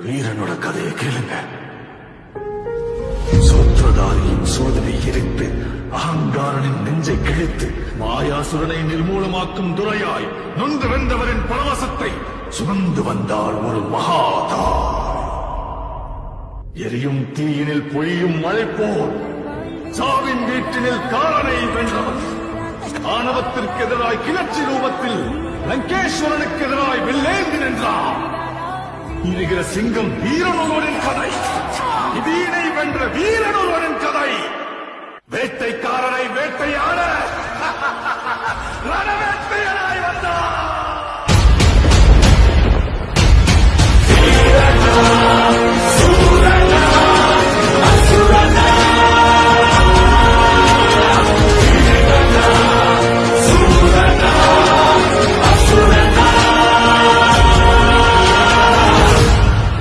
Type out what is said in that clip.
வீரனோட கதையை கேளுங்க. சூத்திரதாரியின் சோதனை எரித்து அகங்காரனின் நெஞ்சை கிழித்து மாயாசுரனை நிர்மூலமாக்கும் துறையாய் நொந்து வென்றவரின் பரவசத்தை சுமந்து வந்தாள் ஒரு மகாதா. எரியும் தீயினில் பொழியும் மழை போல் சாவின் வீட்டினில் காரனை வென்றவன். ஆணவத்திற்கு எதிராய் கிளர்ச்சி ரூபத்தில் லங்கேஸ்வரனுக்கு எதிராய் வெள்ளேந்தி நின்றான். இருக்கிற சிங்கம் வீரனொருவரின் கதை. இதீனை வென்ற வீரனொருவரின் கதை. வேட்டைக்காரனை வேட்டையாட ரணவேட்டையனாய் வந்தான்.